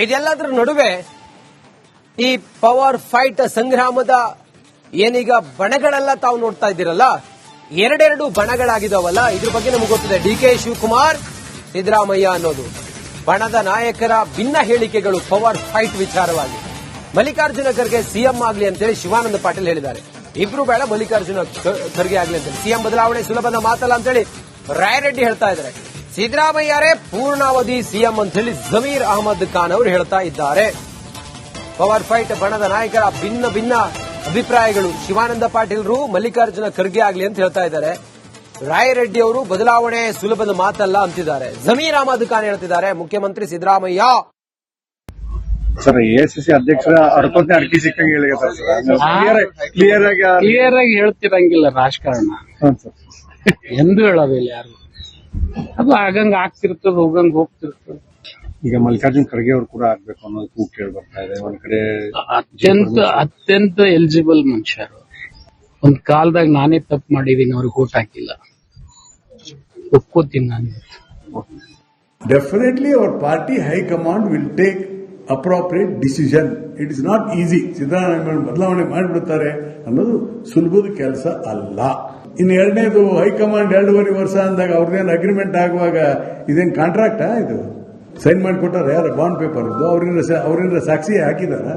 ಇದೆಲ್ಲದರ ನಡುವೆ ಈ ಪವರ್ ಫೈಟ್ ಸಂಗ್ರಾಮದ ಏನೀಗ ಬಣಗಳೆಲ್ಲ ತಾವು ನೋಡ್ತಾ ಇದ್ದೀರಲ್ಲ, ಎರಡೆರಡು ಬಣಗಳಾಗಿದಾವಲ್ಲ, ಇದ್ರ ಬಗ್ಗೆ ನಮಗೆ ಗೊತ್ತಿದೆ. ಡಿಕೆ ಶಿವಕುಮಾರ್, ಸಿದ್ದರಾಮಯ್ಯ ಅನ್ನೋದು ಬಣದ ನಾಯಕರ ಭಿನ್ನ ಹೇಳಿಕೆಗಳು ಪವರ್ ಫೈಟ್ ವಿಚಾರವಾಗಿ. ಮಲ್ಲಿಕಾರ್ಜುನ ಖರ್ಗೆ ಸಿಎಂ ಆಗಲಿ ಅಂತೇಳಿ ಶಿವಾನಂದ ಪಾಟೀಲ್ ಹೇಳಿದ್ದಾರೆ. ಇಬ್ರು ಬೇಡ ಮಲ್ಲಿಕಾರ್ಜುನ ಖರ್ಗೆ ಆಗಲಿ ಅಂತೇಳಿ. ಸಿಎಂ ಬದಲಾವಣೆ ಸುಲಭದ ಮಾತಲ್ಲ ಅಂತೇಳಿ ರಾಯರೆಡ್ಡಿ ಹೇಳ್ತಾ ಇದ್ದಾರೆ. ಸಿದ್ದರಾಮಯ್ಯರೇ ಪೂರ್ಣಾವಧಿ ಸಿಎಂ ಅಂತ ಹೇಳಿ ಜಮೀರ್ ಅಹಮದ್ ಖಾನ್ ಅವರು ಹೇಳ್ತಾ ಇದ್ದಾರೆ. ಪವರ್ ಫೈಟ್ ಬಣದ ನಾಯಕರ ಭಿನ್ನ ಭಿನ್ನ ಅಭಿಪ್ರಾಯಗಳು. ಶಿವಾನಂದ ಪಾಟೀಲ್ರು ಮಲ್ಲಿಕಾರ್ಜುನ ಖರ್ಗೆ ಆಗಲಿ ಅಂತ ಹೇಳ್ತಾ ಇದ್ದಾರೆ. ರಾಯರೆಡ್ಡಿ ಅವರು ಬದಲಾವಣೆ ಸುಲಭದ ಮಾತಲ್ಲ ಅಂತಿದ್ದಾರೆ. ಜಮೀರ್ ಅಹಮದ್ ಖಾನ್ ಹೇಳ್ತಿದ್ದಾರೆ ಮುಖ್ಯಮಂತ್ರಿ ಸಿದ್ದರಾಮಯ್ಯ. ಸರ್, ಎಐಸಿಸಿ ಅಧ್ಯಕ್ಷರ ಅರ್ಕೋತ್ನೆ ಅರ್ಕಿ ಸಿಕ್ಕಂಗೆ ಕ್ಲಿಯರ್ ಆಗಿ ಹೇಳ್ತಿರಂಗಿಲ್ಲ ರಾಜಕಾರಣ. ಎಂದು ಹೇಳೋದಿಲ್ಲ ಯಾರು. ಅದು ಆಗಂಗ ಆಗ್ತಿರ್ತದ, ಹೋಗಂಗ್ ಹೋಗ್ತಿರ್ತದ. ಈಗ ಮಲ್ಲಿಕಾರ್ಜುನ್ ಖರ್ಗೆ ಅವರು ಕೂಡ ಆಗ್ಬೇಕು ಅನ್ನೋದು ಕೂಗ್ ಕೇಳಿ ಬರ್ತಾ ಇದೆ. ಒಂದ್ ಕಡೆ ಅತ್ಯಂತ ಎಲಿಜಿಬಲ್ ಮನುಷ್ಯರು. ಒಂದ್ ಕಾಲದಾಗ ನಾನೇ ತಪ್ಪು ಮಾಡಿದೀನಿ, ಅವ್ರಿಗೆ ಓಟ್ ಹಾಕಿಲ್ಲ, ಒಪ್ಕೋತೀನಿ ನಾನು. Definitely our party high command will take appropriate decision. It is not easy. Siddaramaiah ಬದಲಾವಣೆ ಮಾಡಿಬಿಡ್ತಾರೆ ಅನ್ನೋದು ಸುಲಭದ ಕೆಲಸ ಅಲ್ಲ. ಇನ್ನು ಎರಡನೇದು ಹೈಕಮಾಂಡ್ 2.5 ವರ್ಷ ಅಂದಾಗ ಅವ್ರದ್ದೇನು ಅಗ್ರಿಮೆಂಟ್ ಆಗುವಾಗ ಇದೇನು ಕಾಂಟ್ರಾಕ್ಟಾ? ಇದು ಸೈನ್ ಮಾಡಿಕೊಟ್ಟಾರ ಯಾರು? ಬಾಂಡ್ ಪೇಪರ್ ಇದ್ದು ಅವರಿಂದ ಸಾಕ್ಷಿ ಹಾಕಿದಾರ?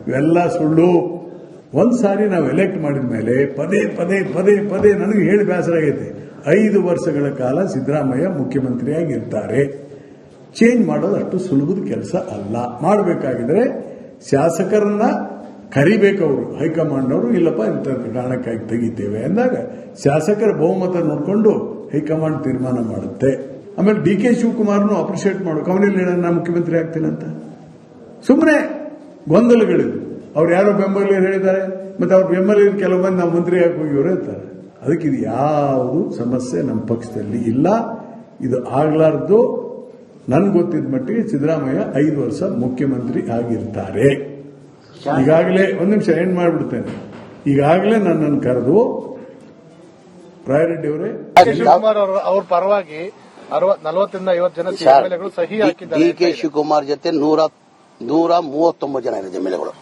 ಇವೆಲ್ಲ ಸುಳ್ಳು. ಒಂದ್ ಸಾರಿ ನಾವು ಎಲೆಕ್ಟ್ ಮಾಡಿದ ಮೇಲೆ ಪದೇ ಪದೇ ಪದೇ ಪದೇ ನನಗೆ ಹೇಳಿ ಬೇಸರ ಆಗೈತೆ. 5 ವರ್ಷಗಳ ಕಾಲ ಸಿದ್ದರಾಮಯ್ಯ ಮುಖ್ಯಮಂತ್ರಿಯಾಗಿರ್ತಾರೆ. ಚೇಂಜ್ ಮಾಡೋದು ಅಷ್ಟು ಸುಲಭದ ಕೆಲಸ ಅಲ್ಲ. ಮಾಡಬೇಕಾಗಿದ್ರೆ ಶಾಸಕರನ್ನ ಕರಿಬೇಕವರು, ಹೈಕಮಾಂಡ್ ಅವರು. ಇಲ್ಲಪ್ಪ ಇಂಥ ಕಾರಣಕ್ಕಾಗಿ ತೆಗಿತೇವೆ ಅಂದಾಗ ಶಾಸಕರ ಬಹುಮತ ನೋಡಿಕೊಂಡು ಹೈಕಮಾಂಡ್ ತೀರ್ಮಾನ ಮಾಡುತ್ತೆ. ಆಮೇಲೆ ಡಿಕೆ ಶಿವಕುಮಾರ್ನು ಅಪ್ರಿಷಿಯೇಟ್ ಮಾಡಬೇಕು. ಅವನಲ್ಲಿ ಹೇಳ ನಾ ಮುಖ್ಯಮಂತ್ರಿ ಆಗ್ತೀನಂತ. ಸುಮ್ಮನೆ ಗೊಂದಲಗಳಿವೆ. ಅವ್ರು ಯಾರೋ ಬೆಂಬಲಿಗರು ಹೇಳಿದ್ದಾರೆ, ಮತ್ತೆ ಅವ್ರ ಬೆಂಬಲಿಗರು ಕೆಲವು ಮಂದಿ ನಾವು ಮಂತ್ರಿ ಆಗಿ ಹೋಗಿವ್ರು ಇರ್ತಾರೆ. ಅದಕ್ಕೆ ಇದು ಯಾವುದು ಸಮಸ್ಯೆ ನಮ್ಮ ಪಕ್ಷದಲ್ಲಿ ಇಲ್ಲ. ಇದು ಆಗ್ಲಾರ್ದು. ನನ್ಗೆ ಗೊತ್ತಿದ್ದ ಮಟ್ಟಿಗೆ ಸಿದ್ದರಾಮಯ್ಯ 5 ವರ್ಷ ಮುಖ್ಯಮಂತ್ರಿ ಆಗಿರ್ತಾರೆ. ಈಗಾಗಲೇ ಒಂದ್ ನಿಮಿಷ ಏನ್ ಮಾಡ್ಬಿಡ್ತೇನೆ. ಈಗಾಗಲೇ ನನ್ನನ್ನು ಕರೆದು ರಾಯರೆಡ್ಡಿ ಅವರೇ, ಶಿವಕುಮಾರ್ ಅವ್ರ ಪರವಾಗಿ 40-50 ಜನ ಎಮ್ಎಲ್ಎಗಳು ಸಹಿ ಹಾಕಿದ್ದಾರೆ. ಡಿಕೆ ಶಿವಕುಮಾರ್ ಜೊತೆ 139 ಜನ ಇದೆ ಎಮ್ಎಲ್ಎಗಳು.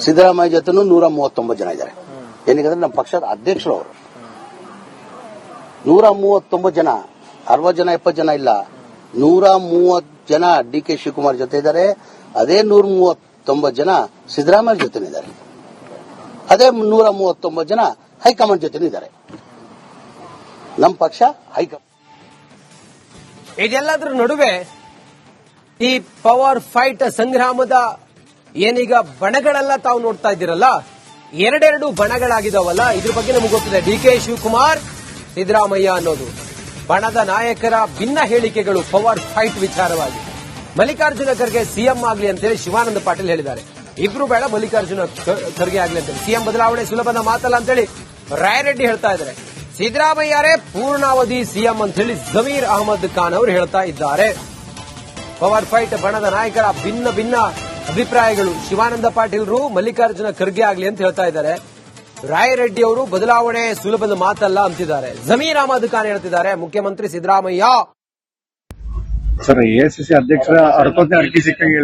ಸಿದ್ದರಾಮಯ್ಯ ಜೊತೆನೂ 139 ಜನ ಇದ್ದಾರೆ. ಏನಕ್ಕೆ ನಮ್ಮ ಪಕ್ಷದ ಅಧ್ಯಕ್ಷರು ಅವರು. 139 ಜನ, 60 ಜನ 70 ಜನ ಇಲ್ಲ, 130 ಜನ ಡಿಕೆ ಶಿವಕುಮಾರ್ ಜೊತೆ ಇದ್ದಾರೆ. ಅದೇ 139 ಜನ ಸಿದ್ದರಾಮಯ್ಯ ಜೊತೆನಿದ್ದಾರೆ. ಅದೇ 139 ಜನ ಹೈಕಮಾಂಡ್ ಜೊತೆನಿದ್ದಾರೆ. ನಮ್ಮ ಪಕ್ಷ ಹೈಕಮಾಂಡ್. ಇದೆಲ್ಲದರ ನಡುವೆ ಈ ಪವರ್ ಫೈಟ್ ಸಂಗ್ರಾಮದ ಏನೀಗ ಬಣಗಳೆಲ್ಲ ತಾವು ನೋಡ್ತಾ ಇದ್ದೀರಲ್ಲ, ಎರಡೆರಡು ಬಣಗಳಾಗಿದಾವಲ್ಲ, ಇದ್ರ ಬಗ್ಗೆ ನಮಗೆ ಗೊತ್ತಿದೆ. ಡಿಕೆ ಶಿವಕುಮಾರ್, ಸಿದ್ದರಾಮಯ್ಯ ಅನ್ನೋದು ಬಣದ ನಾಯಕರ ಭಿನ್ನ ಹೇಳಿಕೆಗಳು ಪವರ್ ಫೈಟ್ ವಿಚಾರವಾಗಿ. ಮಲ್ಲಿಕಾರ್ಜುನ ಖರ್ಗೆ ಸಿಎಂ ಆಗಲಿ ಅಂತೇಳಿ ಶಿವಾನಂದ ಪಾಟೀಲ್ ಹೇಳಿದ್ದಾರೆ. ಇಬ್ರು ಬೇಡ ಮಲ್ಲಿಕಾರ್ಜುನ ಖರ್ಗೆ ಆಗಲಿ ಅಂತೇಳಿ. ಸಿಎಂ ಬದಲಾವಣೆ ಸುಲಭದ ಮಾತಲ್ಲ ಅಂತೇಳಿ ರಾಯರೆಡ್ಡಿ ಹೇಳ್ತಾ ಇದ್ದಾರೆ. ಸಿದ್ದರಾಮಯ್ಯರೇ ಪೂರ್ಣಾವಧಿ ಸಿಎಂ ಅಂತ ಹೇಳಿ ಜಮೀರ್ ಅಹಮದ್ ಖಾನ್ ಅವರು ಹೇಳ್ತಾ ಇದ್ದಾರೆ. ಪವರ್ ಫೈಟ್ ಬಣದ ನಾಯಕರ ಭಿನ್ನ ಭಿನ್ನ ಅಭಿಪ್ರಾಯಗಳು. ಶಿವಾನಂದ ಪಾಟೀಲ್ರು ಮಲ್ಲಿಕಾರ್ಜುನ ಖರ್ಗೆ ಆಗಲಿ ಅಂತ ಹೇಳ್ತಾ ಇದ್ದಾರೆ. ರಾಯರೆಡ್ಡಿ ಅವರು ಬದಲಾವಣೆ ಸುಲಭದ ಮಾತಲ್ಲ ಅಂತಿದ್ದಾರೆ. ಜಮೀರ್ ಅಹಮದ್ ಖಾನ್ ಹೇಳ್ತಿದ್ದಾರೆ ಮುಖ್ಯಮಂತ್ರಿ ಸಿದ್ದರಾಮಯ್ಯ. ಸರ್, ಎಐಸಿಸಿ ಅಧ್ಯಕ್ಷರ ಅರ್ಕೋತ್ನೆ ಅರ್ಕಿ ಸಿಕ್ಕಂಗೆ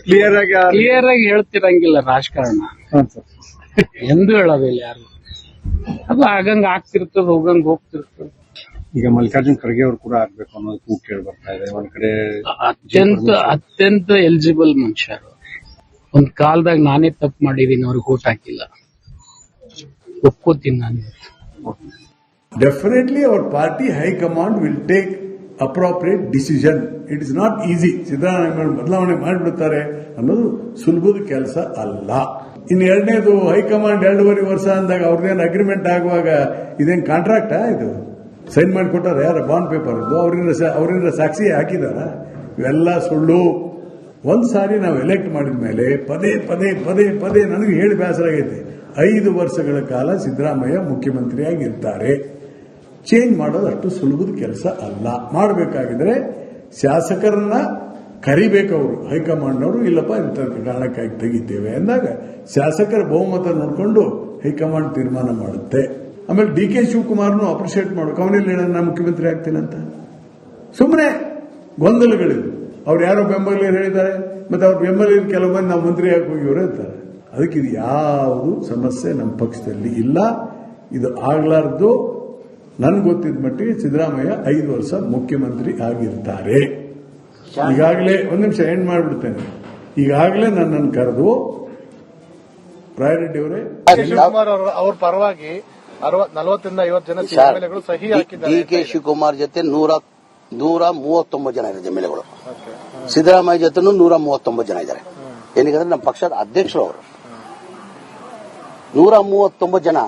ಕ್ಲಿಯರ್ ಆಗಿ ಹೇಳ್ತಿರಂಗಿಲ್ಲ ರಾಜಕಾರಣ. ಎಂದು ಹೇಳೋದಿಲ್ಲ ಯಾರು. ಅದು ಆಗಂಗ ಆಗ್ತಿರ್ತದ, ಹೋಗಂಗ್ ಹೋಗ್ತಿರ್ತದ. ಈಗ ಮಲ್ಲಿಕಾರ್ಜುನ್ ಖರ್ಗೆ ಅವರು ಕೂಡ ಆಗ್ಬೇಕು ಅನ್ನೋದು ಕೂಗ್ ಕೇಳಿ ಬರ್ತಾ ಇದೆ. ಒಂದ್ ಕಡೆ ಅತ್ಯಂತ ಎಲಿಜಿಬಲ್ ಮನುಷ್ಯರು. ಒಂದ್ ಕಾಲದಾಗ ನಾನೇ ತಪ್ಪು ಮಾಡಿದೀನಿ, ಅವ್ರಿಗೆ ಓಟ್ ಹಾಕಿಲ್ಲ, ಒಪ್ಕೋತೀನಿ ನಾನು. Definitely our party high command will take appropriate decision. It is not easy. Siddaramaiah ಬದಲಾವಣೆ ಮಾಡಿಬಿಡ್ತಾರೆ ಅನ್ನೋದು ಸುಲಭದ ಕೆಲಸ ಅಲ್ಲ. ಇನ್ನು ಎರಡನೇದು ಹೈಕಮಾಂಡ್ 2.5 ವರ್ಷ ಅಂದಾಗ ಅವ್ರದ್ದೇನು ಅಗ್ರಿಮೆಂಟ್ ಆಗುವಾಗ ಇದೇನು ಕಾಂಟ್ರಾಕ್ಟಾ? ಇದು ಸೈನ್ ಮಾಡಿಕೊಟ್ಟಾರ ಯಾರು? ಬಾಂಡ್ ಪೇಪರ್ ಇದ್ದು ಅವರಿಂದ ಸಾಕ್ಷಿ ಹಾಕಿದಾರ? ಇವೆಲ್ಲ ಸುಳ್ಳು. ಒಂದ್ ಸಾರಿ ನಾವು ಎಲೆಕ್ಟ್ ಮಾಡಿದ ಮೇಲೆ ಪದೇ ಪದೇ ಪದೇ ಪದೇ ನನಗೆ ಹೇಳಿ ಬೇಸರ ಆಗೈತೆ. 5 ವರ್ಷಗಳ ಕಾಲ ಸಿದ್ದರಾಮಯ್ಯ ಮುಖ್ಯಮಂತ್ರಿಯಾಗಿರ್ತಾರೆ. ಚೇಂಜ್ ಮಾಡೋದು ಅಷ್ಟು ಸುಲಭದ ಕೆಲಸ ಅಲ್ಲ. ಮಾಡಬೇಕಾಗಿದ್ರೆ ಶಾಸಕರನ್ನ ಕರಿಬೇಕವರು, ಹೈಕಮಾಂಡ್ ಅವರು. ಇಲ್ಲಪ್ಪ ಇಂಥ ಕಾರಣಕ್ಕಾಗಿ ತೆಗಿತೇವೆ ಅಂದಾಗ ಶಾಸಕರ ಬಹುಮತ ನೋಡಿಕೊಂಡು ಹೈಕಮಾಂಡ್ ತೀರ್ಮಾನ ಮಾಡುತ್ತೆ. ಆಮೇಲೆ ಡಿಕೆ ಶಿವಕುಮಾರ್ನು ಅಪ್ರಿಷಿಯೇಟ್ ಮಾಡಬೇಕು. ಅವನಲ್ಲಿ ಹೇಳ ನಾ ಮುಖ್ಯಮಂತ್ರಿ ಆಗ್ತೀನಂತ. ಸುಮ್ಮನೆ ಗೊಂದಲಗಳಿವೆ. ಅವ್ರು ಯಾರೋ ಬೆಂಬಲಿಗರು ಹೇಳಿದ್ದಾರೆ, ಮತ್ತೆ ಅವ್ರ ಬೆಂಬಲಿಗರು ಕೆಲವು ಮಂದಿ ನಾವು ಮಂತ್ರಿ ಯಾಕೆ ಹೋಗಿವ್ರು ಅಂತಾರೆ. ಅದಕ್ಕೆ ಇದು ಯಾವುದು ಸಮಸ್ಯೆ ನಮ್ಮ ಪಕ್ಷದಲ್ಲಿ ಇಲ್ಲ. ಇದು ಆಗ್ಲಾರ್ದು ನನ್ಗೆ ಗೊತ್ತಿದ್ದ ಮಟ್ಟಿಗೆ ಸಿದ್ದರಾಮಯ್ಯ 5 ವರ್ಷ ಮುಖ್ಯಮಂತ್ರಿ ಆಗಿರ್ತಾರೆ. ಈಗಾಗಲೇ ಒಂದ್ ನಿಮಿಷ ಎಂಡ್ ಮಾಡ್ಬಿಡ್ತೇನೆ. ಈಗಾಗಲೇ ನನ್ನನ್ನು ಕರೆದು ರಾಯರೆಡ್ಡಿ ಅವರೇ ಶಿವಕುಮಾರ್ ಅವ್ರ ಪರವಾಗಿ 40 50 ಜನ ಎಮ್ಎಲ್ಎಗಳು ಸಹಿ ಹಾಕಿದ್ದಾರೆ. ಡಿ ಕೆ ಶಿವಕುಮಾರ್ ಜೊತೆ 139 ಜನ ಇದೆ ಎಮ್ಎಲ್ಎಗಳು. ಸಿದ್ದರಾಮಯ್ಯ ಜೊತೆನೂ 139 ಜನ ಇದ್ದಾರೆ. ಏನಕ್ಕೆ ನಮ್ಮ ಪಕ್ಷದ ಅಧ್ಯಕ್ಷರು ಅವರು 139 ಜನ,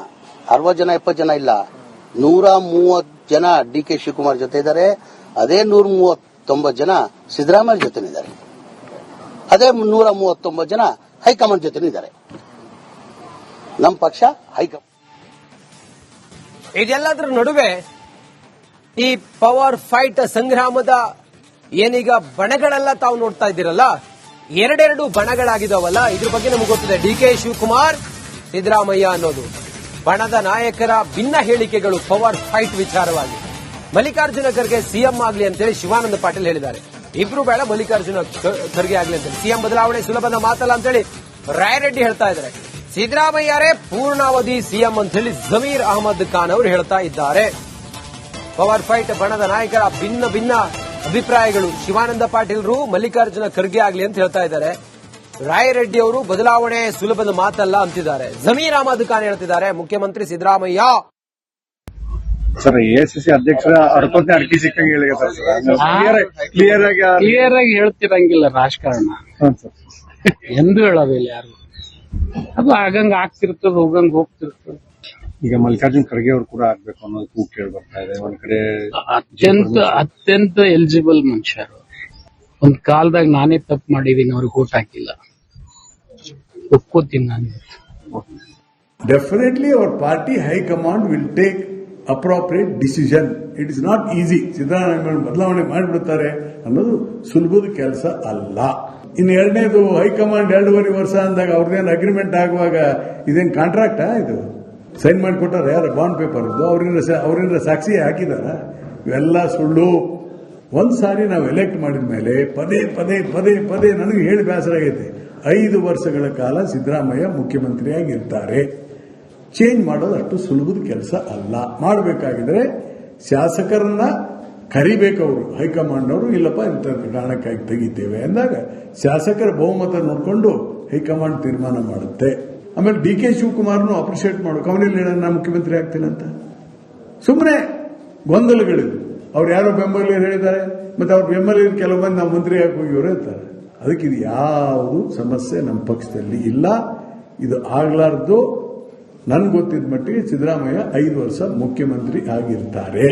60 ಜನ 70 ಜನ ಇಲ್ಲ, 130 ಜನ ಡಿ ಕೆ ಶಿವಕುಮಾರ್ ಜೊತೆ ಇದ್ದಾರೆ. ಅದೇ 139 ಜನ ಸಿದ್ದರಾಮಯ್ಯ ಜೊತೆ ಇದ್ದಾರೆ. ಅದೇ 139 ಜನ ಹೈಕಮಾಂಡ್ ಜೊತೆ ಇದ್ದಾರೆ. ನಮ್ಮ ಪಕ್ಷ ಹೈಕಮಾಂಡ್. ಇದೆಲ್ಲದರ ನಡುವೆ ಈ ಪವರ್ ಫೈಟ್ ಸಂಗ್ರಾಮದ ಏನೀಗ ಬಣಗಳೆಲ್ಲ ತಾವು ನೋಡ್ತಾ ಇದ್ದೀರಲ್ಲ, ಎರಡೆರಡು ಬಣಗಳಾಗಿದಾವಲ್ಲ, ಇದ್ರ ಬಗ್ಗೆ ನಮಗೆ ಗೊತ್ತಿದೆ. ಡಿ ಕೆ ಶಿವಕುಮಾರ್, ಸಿದ್ದರಾಮಯ್ಯ ಅನ್ನೋದು ಬಣದ ನಾಯಕರ ಭಿನ್ನ ಹೇಳಿಕೆಗಳು ಪವರ್ ಫೈಟ್ ವಿಚಾರವಾಗಿ. ಮಲ್ಲಿಕಾರ್ಜುನ ಖರ್ಗೆ ಸಿಎಂ ಆಗಲಿ ಅಂತೇಳಿ ಶಿವಾನಂದ ಪಾಟೀಲ್ ಹೇಳಿದ್ದಾರೆ. ಇಬ್ರು ಬೇಡ, ಮಲ್ಲಿಕಾರ್ಜುನ ಖರ್ಗೆ ಆಗಲಿ ಅಂತೇಳಿ. ಸಿಎಂ ಬದಲಾವಣೆ ಸುಲಭದ ಮಾತಲ್ಲ ಅಂತೇಳಿ ರಾಯರೆಡ್ಡಿ ಹೇಳ್ತಾ ಇದ್ದಾರೆ. ಸಿದ್ದರಾಮಯ್ಯರೇ ಪೂರ್ಣಾವಧಿ ಸಿಎಂ ಅಂತ ಹೇಳಿ ಜಮೀರ್ ಅಹಮದ್ ಖಾನ್ ಅವರು ಹೇಳ್ತಾ ಇದ್ದಾರೆ. ಪವರ್ ಫೈಟ್ ಬಣದ ನಾಯಕರ ಭಿನ್ನ ಭಿನ್ನ ಅಭಿಪ್ರಾಯಗಳು. ಶಿವಾನಂದ ಪಾಟೀಲ್ರು ಮಲ್ಲಿಕಾರ್ಜುನ ಖರ್ಗೆ ಆಗಲಿ ಅಂತ ಹೇಳ್ತಾ ಇದ್ದಾರೆ. ರಾಯರೆಡ್ಡಿ ಅವರು ಬದಲಾವಣೆ ಸುಲಭದ ಮಾತಲ್ಲ ಅಂತಿದ್ದಾರೆ. ಜಮೀರ್ ಅಹಮದ್ ಖಾನ್ ಹೇಳ್ತಿದ್ದಾರೆ ಮುಖ್ಯಮಂತ್ರಿ ಸಿದ್ದರಾಮಯ್ಯ. ಸರ್, ಎಐಸಿಸಿ ಅಧ್ಯಕ್ಷರ ಅರ್ಕೋತ್ನೆ ಅರ್ಕಿ ಸಿಕ್ಕಂಗೆ ಹೇಳಿ ಕ್ಲಿಯರ್ ಆಗಿ ಹೇಳ್ತಿರಂಗಿಲ್ಲ ರಾಜಕಾರಣ. ಎಂದು ಹೇಳೋದಿಲ್ಲ ಯಾರು. ಅದು ಆಗಂಗ ಆಗ್ತಿರ್ತದ, ಹೋಗಂಗ್ ಹೋಗ್ತಿರ್ತದ. ಈಗ ಮಲ್ಲಿಕಾರ್ಜುನ್ ಖರ್ಗೆ ಅವರು ಕೂಡ ಆಗ್ಬೇಕು ಅನ್ನೋದು ಕೂಗು ಕೇಳಿ ಬರ್ತಾ ಇದೆ. ಒಂದ್ ಕಡೆ ಅತ್ಯಂತ ಎಲಿಜಿಬಲ್ ಮನುಷ್ಯರು. ಒಂದ್ ಕಾಲದಾಗ ನಾನೇ ತಪ್ಪು ಮಾಡಿದೀನಿ, ಅವ್ರಿಗೆ ಓಟ್ ಹಾಕಿಲ್ಲ, ಒಪ್ಕೋತೀನಿ ನಾನು. Definitely hour party high command will take appropriate decision. It is not easy. Siddaramaiah ಬದಲಾವಣೆ ಮಾಡಿಬಿಡುತ್ತಾರೆ ಅನ್ನೋದು ಸುಲಭದ ಕೆಲಸ ಅಲ್ಲ. ಇನ್ನು ಎರಡನೇದು, ಹೈಕಮಾಂಡ್ 2.5 ವರ್ಷ ಅಂದಾಗ ಅವ್ರದ್ದೇನು ಅಗ್ರಿಮೆಂಟ್ ಆಗುವಾಗ ಇದೇನು ಕಾಂಟ್ರಾಕ್ಟಾ? ಇದು ಸೈನ್ ಮಾಡಿಕೊಟ್ಟಾರ ಯಾರು? ಬಾಂಡ್ ಪೇಪರ್ ಅವರಿಂದ ಸಾಕ್ಷಿ ಹಾಕಿದಾರ? ಇವೆಲ್ಲ ಸುಳ್ಳು. ಒಂದ್ ಸಾರಿ ನಾವು ಎಲೆಕ್ಟ್ ಮಾಡಿದ ಮೇಲೆ ಪದೇ ಪದೇ ಪದೇ ಪದೇ ನನಗೆ ಹೇಳಿ ಬೇಸರ ಆಗೈತೆ. 5 ವರ್ಷಗಳ ಕಾಲ ಸಿದ್ದರಾಮಯ್ಯ ಮುಖ್ಯಮಂತ್ರಿಯಾಗಿರ್ತಾರೆ. ಚೇಂಜ್ ಮಾಡೋದು ಅಷ್ಟು ಸುಲಭದ ಕೆಲಸ ಅಲ್ಲ. ಮಾಡಬೇಕಾಗಿದ್ರೆ ಶಾಸಕರನ್ನ ಕರಿಬೇಕವರು, ಹೈಕಮಾಂಡ್ ಅವರು. ಇಲ್ಲಪ್ಪ ಇಂಥ ಕಾರಣಕ್ಕಾಗಿ ತೆಗಿತೇವೆ ಅಂದಾಗ ಶಾಸಕರ ಬಹುಮತ ನೋಡಿಕೊಂಡು ಹೈಕಮಾಂಡ್ ತೀರ್ಮಾನ ಮಾಡುತ್ತೆ. ಆಮೇಲೆ ಡಿ ಕೆ ಶಿವಕುಮಾರ್ನು ಅಪ್ರಿಷಿಯೇಟ್ ಮಾಡಬೇಕು. ಅವನಲ್ಲಿ ಹೇಳ ನಾ ಮುಖ್ಯಮಂತ್ರಿ ಆಗ್ತೀನಂತ. ಸುಮ್ಮನೆ ಗೊಂದಲಗಳಿದು. ಅವ್ರು ಯಾರೋ ಬೆಂಬಲಿಗರು ಹೇಳಿದ್ದಾರೆ, ಮತ್ತೆ ಅವ್ರ ಬೆಂಬಲಿಗರು ಕೆಲವು ಮಂದಿ ನಾವು ಮಂತ್ರಿ ಯಾಕೆ ಹೋಗಿವ್ರು ಅಂತಾರೆ. ಅದಕ್ಕೆ ಇದು ಯಾವುದು ಸಮಸ್ಯೆ ನಮ್ಮ ಪಕ್ಷದಲ್ಲಿ ಇಲ್ಲ. ಇದು ಆಗ್ಲಾರ್ದು ನನ್ಗೆ ಗೊತ್ತಿದ್ದ ಮಟ್ಟಿಗೆ ಸಿದ್ದರಾಮಯ್ಯ 5 ವರ್ಷ ಮುಖ್ಯಮಂತ್ರಿ ಆಗಿರ್ತಾರೆ.